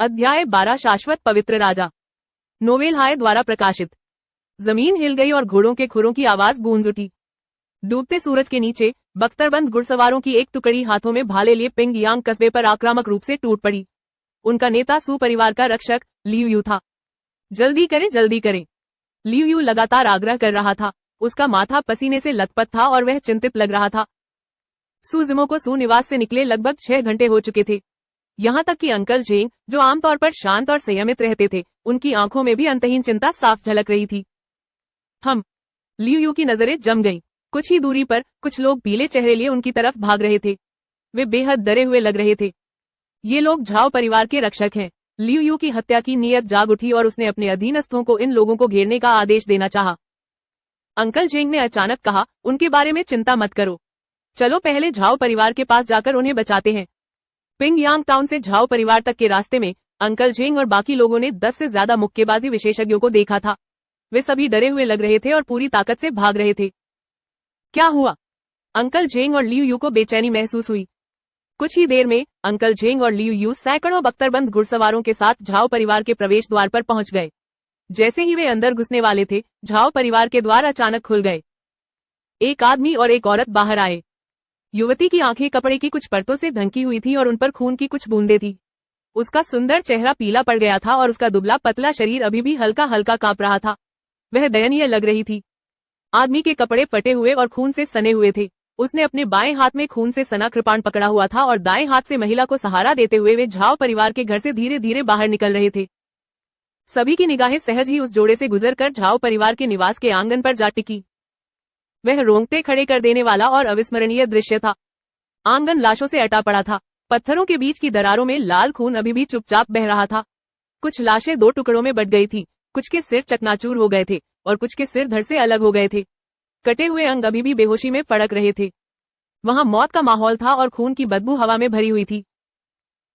अध्याय 12 शाश्वत पवित्र राजा। नोवेल हाय द्वारा प्रकाशित। जमीन हिल गई और घोड़ों के खुरों की आवाज गूंज उठी। डूबते सूरज के नीचे बख्तरबंद घुड़सवारों की एक टुकड़ी हाथों में भाले लिए पिंग यांग कस्बे पर आक्रामक रूप से टूट पड़ी। उनका नेता सू परिवार का रक्षक लियू यू था। जल्दी करें जल्दी करें, लियू यू लगातार आग्रह कर रहा था। उसका माथा पसीने से लथपथ था और वह चिंतित लग रहा था। सू जिमो को सू निवास से निकले लगभग 6 घंटे हो चुके थे। यहाँ तक कि अंकल जेंग, जो आमतौर पर शांत और संयमित रहते थे, उनकी आंखों में भी अंतहीन चिंता साफ झलक रही थी। लियू यू की नजरें जम गईं। कुछ ही दूरी पर कुछ लोग पीले चेहरे लिए उनकी तरफ भाग रहे थे। वे बेहद डरे हुए लग रहे थे। ये लोग झाओ परिवार के रक्षक हैं। लियू यू की हत्या की नीयत जाग उठी और उसने अपने अधीनस्थों को इन लोगों को घेरने का आदेश देना चाहा। अंकल जेंग ने अचानक कहा, उनके बारे में चिंता मत करो, चलो पहले झाओ परिवार के पास जाकर उन्हें बचाते हैं। पिंग यांग टाउन से झाओ परिवार तक के रास्ते में अंकल जेंग और बाकी लोगों ने 10 से ज्यादा मुक्केबाजी विशेषज्ञों को देखा था। वे सभी डरे हुए लग रहे थे और पूरी ताकत से भाग रहे थे। क्या हुआ? अंकल जेंग और लियू यू को बेचैनी महसूस हुई। कुछ ही देर में अंकल जेंग और लियू यू सैकड़ों बख्तरबंद घुड़सवारों के साथ झाओ परिवार के प्रवेश द्वार पर पहुंच गए। जैसे ही वे अंदर घुसने वाले थे, झाओ परिवार के द्वार अचानक खुल गए। एक आदमी और एक औरत बाहर आए। युवती की आंखें कपड़े की कुछ परतों से ढंकी हुई थी और उन पर खून की कुछ बूंदें थी। उसका सुंदर चेहरा पीला पड़ गया था और उसका दुबला पतला शरीर अभी भी हल्का हल्का कांप रहा था। वह दयनीय लग रही थी। आदमी के कपड़े फटे हुए और खून से सने हुए थे। उसने अपने बाएं हाथ में खून से सना कृपाण पकड़ा हुआ था और दाएं हाथ से महिला को सहारा देते हुए वे झाओ परिवार के घर से धीरे धीरे बाहर निकल रहे थे। सभी की निगाहें सहज ही उस जोड़े से गुजरकर झाओ परिवार के निवास के आंगन पर जा टिकी। वह रोंगटे खड़े कर देने वाला और अविस्मरणीय दृश्य था। आंगन लाशों से अटा पड़ा था। पत्थरों के बीच की दरारों में लाल खून अभी भी चुपचाप बह रहा था। कुछ लाशें 2 टुकड़ों में बट गई थी। कुछ के सिर चकनाचूर हो गए थे और कुछ के सिर धड़ से अलग हो गए थे। कटे हुए अंग अभी भी बेहोशी में फड़क रहे थे। वहां मौत का माहौल था और खून की बदबू हवा में भरी हुई थी।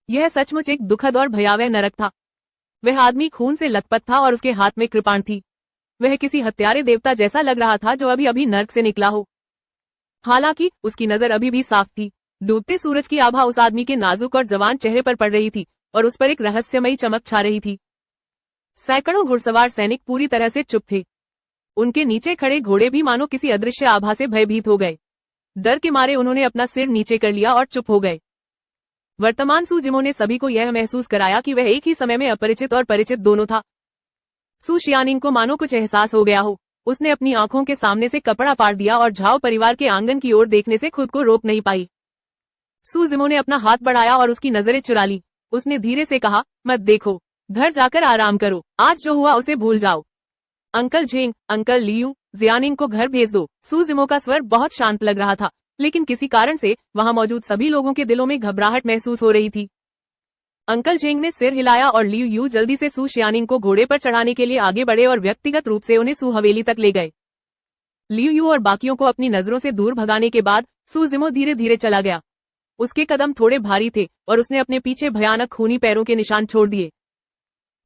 यह सचमुच एक दुखद और भयावह नरक था। वह आदमी खून से लथपथ था और उसके हाथ में कृपाण थी। वह किसी हत्यारे देवता जैसा लग रहा था जो अभी अभी नर्क से निकला हो। हालांकि उसकी नजर अभी भी साफ थी। डूबते सूरज की आभा उस आदमी के नाजुक और जवान चेहरे पर पड़ रही थी और उस पर एक रहस्यमयी चमक छा रही थी। सैकड़ों घुड़सवार सैनिक पूरी तरह से चुप थे। उनके नीचे खड़े घोड़े भी मानो किसी अदृश्य आभा से भयभीत हो गए। डर के मारे उन्होंने अपना सिर नीचे कर लिया और चुप हो गए। वर्तमान सू जिमो ने सभी को यह महसूस कराया कि वह एक ही समय में अपरिचित और परिचित दोनों था। सू शियानिंग को मानो कुछ एहसास हो गया हो। उसने अपनी आंखों के सामने से कपड़ा फाड़ दिया और झाओ परिवार के आंगन की ओर देखने से खुद को रोक नहीं पाई। सू जिमो ने अपना हाथ बढ़ाया और उसकी नजरें चुरा ली। उसने धीरे से कहा, मत देखो, घर जाकर आराम करो। आज जो हुआ उसे भूल जाओ। अंकल जेंग, अंकल लियू, जियानिंग को घर भेज दो। सू जिमो का स्वर बहुत शांत लग रहा था, लेकिन किसी कारण से वहां मौजूद सभी लोगों के दिलों में घबराहट महसूस हो रही थी। अंकल जेंग ने सिर हिलाया और लियू यू जल्दी से सू शियानिंग को घोड़े पर चढ़ाने के लिए आगे बढ़े और व्यक्तिगत रूप से उन्हें सू हवेली तक ले गए। लियू यू और बाकियों को अपनी नजरों से दूर भगाने के बाद सू जिमो धीरे धीरे चला गया। उसके कदम थोड़े भारी थे और उसने अपने पीछे भयानक खूनी पैरों के निशान छोड़ दिए।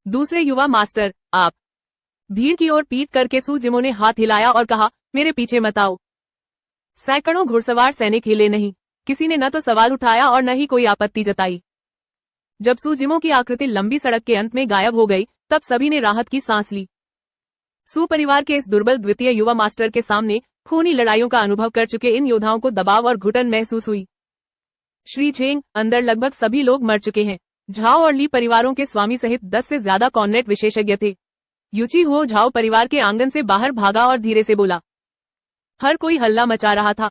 दूसरे युवा मास्टर, आप। भीड़ की ओर पीट करके सू जिमो ने हाथ हिलाया और कहा, मेरे पीछे मत आओ। सैकड़ों घुड़सवार सैनिक हिले नहीं। किसी ने न तो सवाल उठाया और न ही कोई आपत्ति जताई। जब सू जिमो की आकृति लंबी सड़क के अंत में गायब हो गई, तब सभी ने राहत की सांस ली। सू परिवार के इस दुर्बल द्वितीय युवा मास्टर के सामने खूनी लड़ाइयों का अनुभव कर चुके इन योद्धाओं को दबाव और घुटन महसूस हुई। श्री झेंग, अंदर लगभग सभी लोग मर चुके हैं। झाओ और ली परिवारों के स्वामी सहित 10 से ज्यादा कॉर्नेट विशेषज्ञ थे। यूची हो झाओ परिवार के आंगन से बाहर भागा और धीरे से बोला। हर कोई हल्ला मचा रहा था।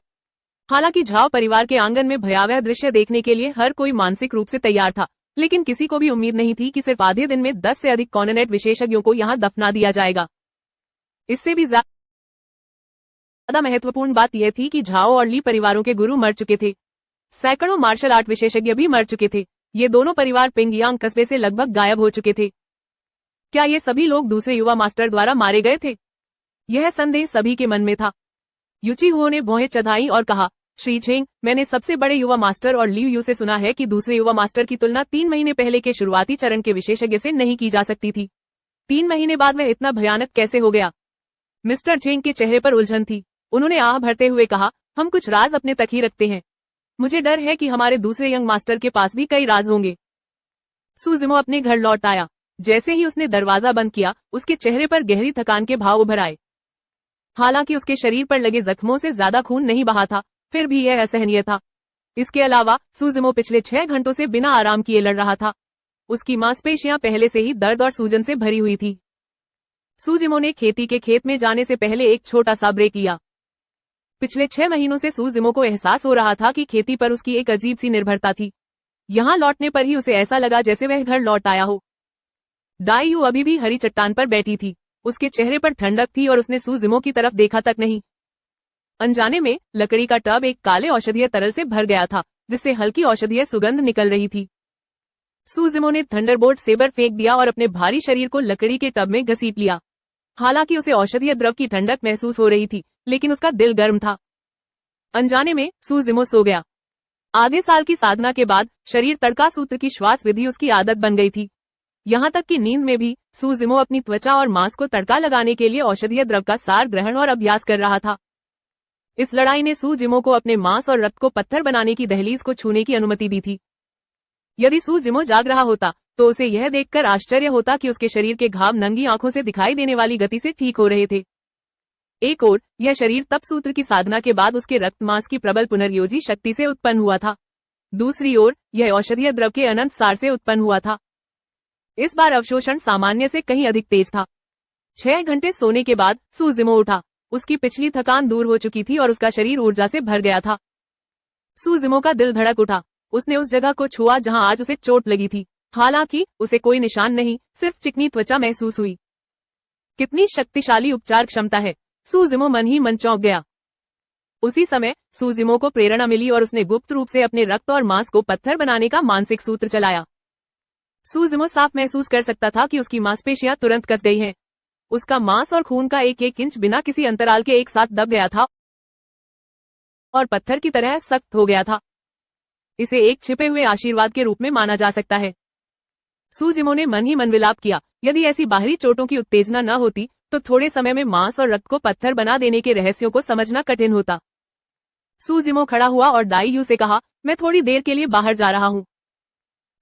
हालांकि झाओ परिवार के आंगन में भयावह दृश्य देखने के लिए हर कोई मानसिक रूप से तैयार था, लेकिन किसी को भी उम्मीद नहीं थी कि सिर्फ आधे दिन में 10 से अधिक कॉर्नेट विशेषज्ञों को यहां दफना दिया जाएगा। इससे भी ज्यादा महत्वपूर्ण बात यह थी कि झाओ और ली परिवारों के गुरु मर चुके थे। सैकड़ों मार्शल आर्ट विशेषज्ञ भी मर चुके थे। ये दोनों परिवार पिंग यांग कस्बे से लगभग गायब हो चुके थे। क्या ये सभी लोग दूसरे युवा मास्टर द्वारा मारे गए थे? यह संदेह सभी के मन में था। यूची हुओ ने भौहें चढ़ाई और कहा, श्री झेंग, मैंने सबसे बड़े युवा मास्टर और लियू यू से सुना है कि दूसरे युवा मास्टर की तुलना 3 महीने पहले के शुरुआती चरण के विशेषज्ञ से नहीं की जा सकती थी। 3 महीने बाद वह इतना भयानक कैसे हो गया? मिस्टर झेंग के चेहरे पर उलझन थी। उन्होंने आह भरते हुए कहा, हम कुछ राज अपने तक ही रखते हैं। मुझे डर है कि हमारे दूसरे यंग मास्टर के पास भी कई राज होंगे। सुजिमो अपने घर लौट आया। जैसे ही उसने दरवाजा बंद किया, उसके चेहरे पर गहरी थकान के भाव उभर आए। हालांकि उसके शरीर पर लगे जख्मों से ज्यादा खून नहीं बहा था, फिर भी यह असहनीय था। इसके अलावा सुजिमो पिछले 6 घंटों से बिना आराम किए लड़ रहा था। उसकी मांसपेशियां पहले से ही दर्द और सूजन से भरी हुई थी। सुजिमो ने खेती के खेत में जाने से पहले एक छोटा सा ब्रेक लिया। पिछले 6 महीनों से सुजिमो को एहसास हो रहा था कि खेती पर उसकी एक अजीब सी निर्भरता थी। यहाँ लौटने पर ही उसे ऐसा लगा जैसे वह घर लौट आया हो। डाईयू अभी भी हरी चट्टान पर बैठी थी। उसके चेहरे पर ठंडक थी और उसने सुजिमो की तरफ देखा तक नहीं। अनजाने में लकड़ी का टब एक काले औषधीय तरल से भर गया था, जिससे हल्की औषधीय सुगंध निकल रही थी। सुजिमो ने थंडरबोल्ट सेबर फेंक दिया और अपने भारी शरीर को लकड़ी के टब में घसीट लिया। हालांकि उसे औषधीय द्रव की ठंडक महसूस हो रही थी, लेकिन उसका दिल गर्म था। अनजाने में सुजिमो सो गया। आधे साल की साधना के बाद शरीर तड़का सूत्र की श्वास विधि उसकी आदत बन गई थी। यहाँ तक कि नींद में भी सुजिमो अपनी त्वचा और मांस को तड़का लगाने के लिए औषधीय द्रव का सार ग्रहण और अभ्यास कर रहा था। इस लड़ाई ने सुजिमो को अपने मांस और रक्त को पत्थर बनाने की दहलीज को छूने की अनुमति दी थी। यदि सुजिमो जाग रहा होता तो उसे यह देखकर आश्चर्य होता कि उसके शरीर के घाव नंगी आंखों से दिखाई देने वाली गति से ठीक हो रहे थे। एक ओर यह शरीर तप सूत्र की साधना के बाद उसके रक्त मांस की प्रबल पुनर्योजी शक्ति से उत्पन्न हुआ था। दूसरी ओर यह औषधीय द्रव के अनंत सार से उत्पन्न हुआ था। इस बार अवशोषण सामान्य से कहीं अधिक तेज था। 6 घंटे सोने के बाद सुजिमो उठा। उसकी पिछली थकान दूर हो चुकी थी और उसका शरीर ऊर्जा से भर गया था। सुजिमो का दिल धड़क उठा। उसने उस जगह को छुआ जहां आज उसे चोट लगी थी। हालांकि उसे कोई निशान नहीं, सिर्फ चिकनी त्वचा महसूस हुई। कितनी शक्तिशाली उपचार क्षमता है, सुजिमो मन ही मन चौंक गया। उसी समय सुजिमो को प्रेरणा मिली और उसने गुप्त रूप से अपने रक्त और मांस को पत्थर बनाने का मानसिक सूत्र चलाया। सुजिमो साफ महसूस कर सकता था कि उसकी मांसपेशियां तुरंत कस गई हैं। उसका मांस और खून का एक एक इंच बिना किसी अंतराल के एक साथ दब गया था और पत्थर की तरह सख्त हो गया था। इसे एक छिपे हुए आशीर्वाद के रूप में माना जा सकता है। सुजिमो ने मन ही मन विलाप किया, यदि ऐसी बाहरी चोटों की उत्तेजना न होती तो थोड़े समय में मांस और रक्त को पत्थर बना देने के रहस्यों को समझना कठिन होता। सुजिमो खड़ा हुआ और डाईयू से कहा, मैं थोड़ी देर के लिए बाहर जा रहा हूँ।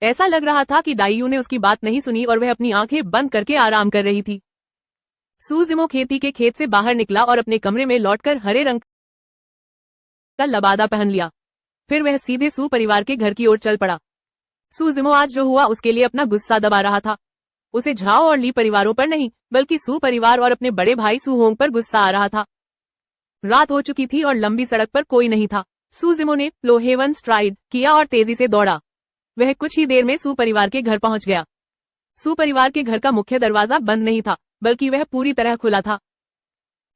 ऐसा लग रहा था कि डाईयू ने उसकी बात नहीं सुनी और वह अपनी आंखें बंद करके आराम कर रही थी। सुजिमो खेती के खेत से बाहर निकला और अपने कमरे में लौटकर हरे रंग का लबादा पहन लिया। फिर वह सीधे सू परिवार के घर की ओर चल पड़ा। सुजिमो आज जो हुआ उसके लिए अपना गुस्सा दबा रहा था। उसे झाओ और ली परिवारों पर नहीं, बल्कि सू परिवार और अपने बड़े भाई सुहोंग पर गुस्सा आ रहा था। रात हो चुकी थी और लंबी सड़क पर कोई नहीं था। सुजिमो ने प्लोहेवन स्ट्राइड किया और तेजी से दौड़ा। वह कुछ ही देर में सू परिवार के घर पहुंच गया। सू परिवार के घर का मुख्य दरवाजा बंद नहीं था, बल्कि वह पूरी तरह खुला था।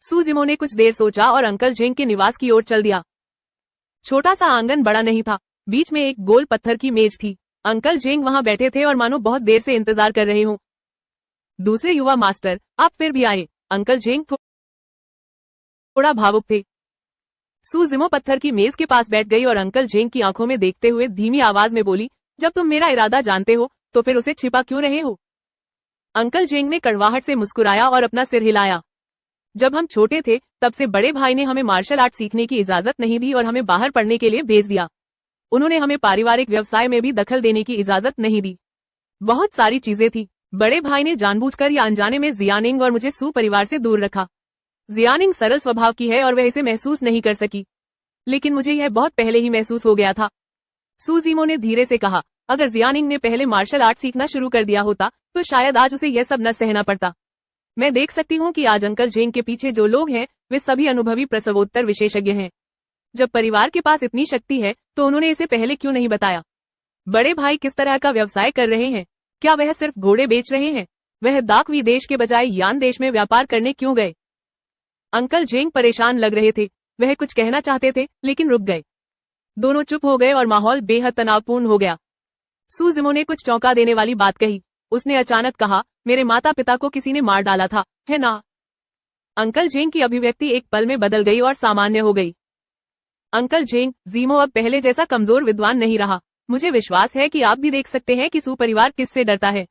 सुजिमो ने कुछ देर सोचा और अंकल झेंग के निवास की ओर चल दिया। छोटा सा आंगन बड़ा नहीं था, बीच में एक गोल पत्थर की मेज थी। अंकल झेंग वहां बैठे थे और मानो बहुत देर से इंतजार कर रहे हों। दूसरे युवा मास्टर, आप फिर भी आए। अंकल झेंग थोड़ा भावुक थे। सुजिमो पत्थर की मेज के पास बैठ गई और अंकल झेंग की आंखों में देखते हुए धीमी आवाज में बोली, जब तुम मेरा इरादा जानते हो तो फिर उसे छिपा क्यों रहे हो? अंकल झेंग ने कड़वाहट से मुस्कुराया और अपना सिर हिलाया। जब हम छोटे थे तब से बड़े भाई ने हमें मार्शल आर्ट सीखने की इजाजत नहीं दी और हमें बाहर पढ़ने के लिए भेज दिया। उन्होंने हमें पारिवारिक व्यवसाय में भी दखल देने की इजाजत नहीं दी। बहुत सारी चीजें थी। बड़े भाई ने जानबूझकर या अनजाने में जियानिंग और मुझे सू परिवार से दूर रखा। जियानिंग सरल स्वभाव की है और वह इसे महसूस नहीं कर सकी, लेकिन मुझे यह बहुत पहले ही महसूस हो गया था। सुजिमो ने धीरे से कहा, अगर जियानिंग ने पहले मार्शल आर्ट सीखना शुरू कर दिया होता तो शायद आज उसे यह सब न सहना पड़ता। मैं देख सकती हूँ कि आज अंकल झेंग के पीछे जो लोग हैं वे सभी अनुभवी प्रसवोत्तर विशेषज्ञ हैं। जब परिवार के पास इतनी शक्ति है तो उन्होंने इसे पहले क्यों नहीं बताया? बड़े भाई किस तरह का व्यवसाय कर रहे हैं? क्या वह सिर्फ घोड़े बेच रहे हैं? वह दाकवी देश के बजाय यान देश में व्यापार करने क्यों गए? अंकल झेंग परेशान लग रहे थे। वह कुछ कहना चाहते थे लेकिन रुक गए। दोनों चुप हो गए और माहौल बेहद तनावपूर्ण हो गया। सुजिमो ने कुछ चौंका देने वाली बात कही। उसने अचानक कहा, मेरे माता पिता को किसी ने मार डाला था, है ना? अंकल झेंग की अभिव्यक्ति एक पल में बदल गई और सामान्य हो गई। अंकल झेंग, जीमो अब पहले जैसा कमजोर विद्वान नहीं रहा। मुझे विश्वास है कि आप भी देख सकते हैं कि सू परिवार किससे डरता है।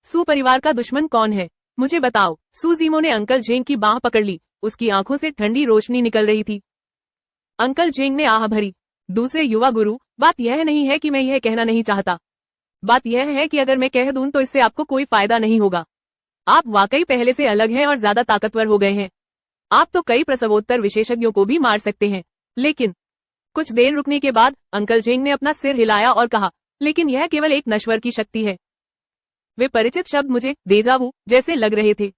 सू परिवार का दुश्मन कौन है? मुझे बताओ। सुजीमो ने अंकल झेंग की बांह पकड़ ली। उसकी आंखों से ठंडी रोशनी निकल रही थी। अंकल झेंग ने आह भरी। दूसरे युवा गुरु, बात यह नहीं है कि मैं यह कहना नहीं चाहता। बात यह है कि अगर मैं कह दूं तो इससे आपको कोई फायदा नहीं होगा। आप वाकई पहले से अलग हैं और ज्यादा ताकतवर हो गए हैं। आप तो कई प्रसवोत्तर विशेषज्ञों को भी मार सकते हैं। लेकिन कुछ देर रुकने के बाद अंकल जेंग ने अपना सिर हिलाया और कहा, लेकिन यह केवल एक नश्वर की शक्ति है। वे परिचित शब्द मुझे देजावू जैसे लग रहे थे।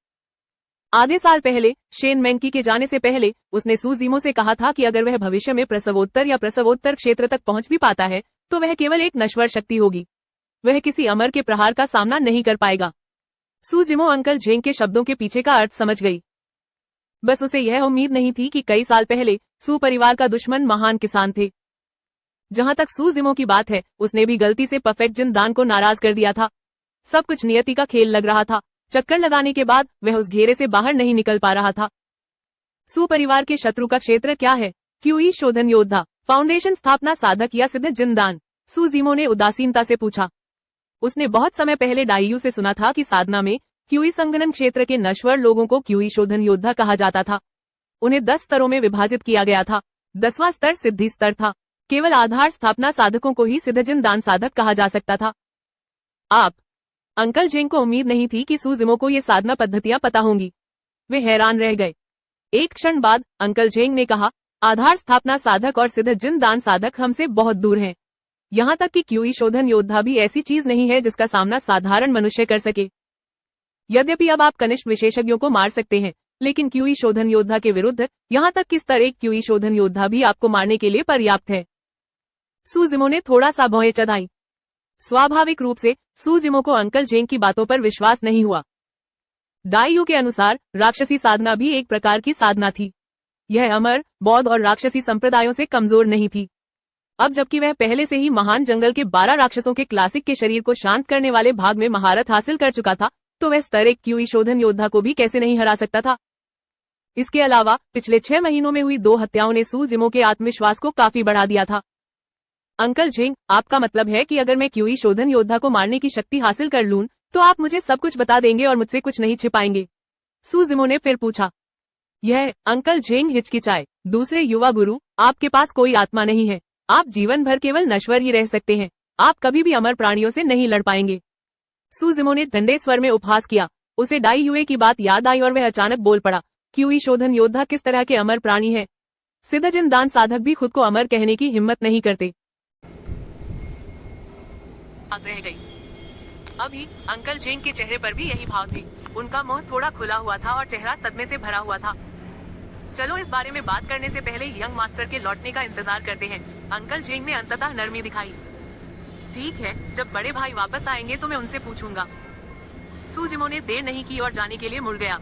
आधे साल पहले शेन मेंकी के जाने से पहले उसने सू जिमो से कहा था कि अगर वह भविष्य में प्रसवोत्तर या प्रसवोत्तर क्षेत्र तक पहुंच भी पाता है तो वह केवल एक नश्वर शक्ति होगी। वह किसी अमर के प्रहार का सामना नहीं कर पाएगा। सू जिमो अंकल जेंग के शब्दों के पीछे का अर्थ समझ गई। बस उसे यह उम्मीद नहीं थी कि कई साल पहले सू परिवार का दुश्मन महान किसान थे। जहां तक सू जिमो की बात है, उसने भी गलती से परफेक्ट जिन दान को नाराज कर दिया था। सब कुछ नियति का खेल लग रहा था। चक्कर लगाने के बाद वह उस घेरे से बाहर नहीं निकल पा रहा था। सू परिवार के शत्रु का क्षेत्र क्या है? क्यूई शोधन योद्धा, फाउंडेशन स्थापना साधक या सिद्ध जिनदान? सू जिमो ने उदासीनता से पूछा। उसने बहुत समय पहले डाइयू से सुना था कि साधना में क्यूई संगणन क्षेत्र के नश्वर लोगों को क्यूई शोधन योद्धा कहा जाता था। उन्हें 10 स्तरों में विभाजित किया गया था। 10वां स्तर सिद्धि स्तर था। केवल आधार स्थापना साधकों को ही सिद्ध जिनदान साधक कहा जा सकता था। आप अंकल जेंग को उम्मीद नहीं थी कि सू जिमो को ये साधना पद्धतियां पता होंगी। वे हैरान रह गए। एक क्षण बाद अंकल जेंग ने कहा, आधार स्थापना साधक और सिद्ध जिनदान साधक हमसे बहुत दूर हैं। यहाँ तक कि क्यूई शोधन योद्धा भी ऐसी चीज नहीं है जिसका सामना साधारण मनुष्य कर सके। यद्यपि अब आप कनिष्ठ विशेषज्ञों को मार सकते हैं, लेकिन क्यूई शोधन योद्धा के विरुद्ध यहाँ तक कि स्तर 1 क्यूई शोधन योद्धा भी आपको मारने के लिए पर्याप्त है। सू जिमो ने थोड़ा सा भौहें चढ़ाई। स्वाभाविक रूप से सू जिमो को अंकल जेंग की बातों पर विश्वास नहीं हुआ। डाइयू के अनुसार राक्षसी साधना भी एक प्रकार की साधना थी। यह अमर, बौद्ध और राक्षसी संप्रदायों से कमजोर नहीं थी। अब जबकि वह पहले से ही महान जंगल के 12 राक्षसों के क्लासिक के शरीर को शांत करने वाले भाग में महारत हासिल कर चुका था, तो वह स्तर 1 क्यूई शोधन योद्धा को भी कैसे नहीं हरा सकता था। इसके अलावा पिछले 6 महीनों में हुई 2 हत्याओं ने सू जिमो के आत्मविश्वास को काफी बढ़ा दिया था। अंकल जेंग, आपका मतलब है कि अगर मैं क्यूई शोधन योद्धा को मारने की शक्ति हासिल कर लूं, तो आप मुझे सब कुछ बता देंगे और मुझसे कुछ नहीं छिपाएंगे? सू जिमो ने फिर पूछा। यह अंकल जेंग हिचकिचाए। दूसरे युवा गुरु, आपके पास कोई आत्मा नहीं है। आप जीवन भर केवल नश्वर ही रह सकते हैं। आप कभी भी अमर प्राणियों से नहीं लड़ पाएंगे। सू जिमो ने ठंडे स्वर में उपहास किया। उसे डाइयुए की बात याद आई और वह अचानक बोल पड़ा, क्यूई शोधन योद्धा किस तरह के अमर प्राणी है? सिद्ध जिनदान साधक भी खुद को अमर कहने की हिम्मत नहीं करते। रह गई। अभी अंकल जेंग के चेहरे पर भी यही भाव थे। उनका मुंह थोड़ा खुला हुआ था और चेहरा सदमे से भरा हुआ था। चलो इस बारे में बात करने से पहले यंग मास्टर के लौटने का इंतजार करते हैं। अंकल जेंग ने अंततः नरमी दिखाई। ठीक है, जब बड़े भाई वापस आएंगे तो मैं उनसे पूछूंगा। सू जिमो ने देर नहीं की और जाने के लिए मुड़ गया।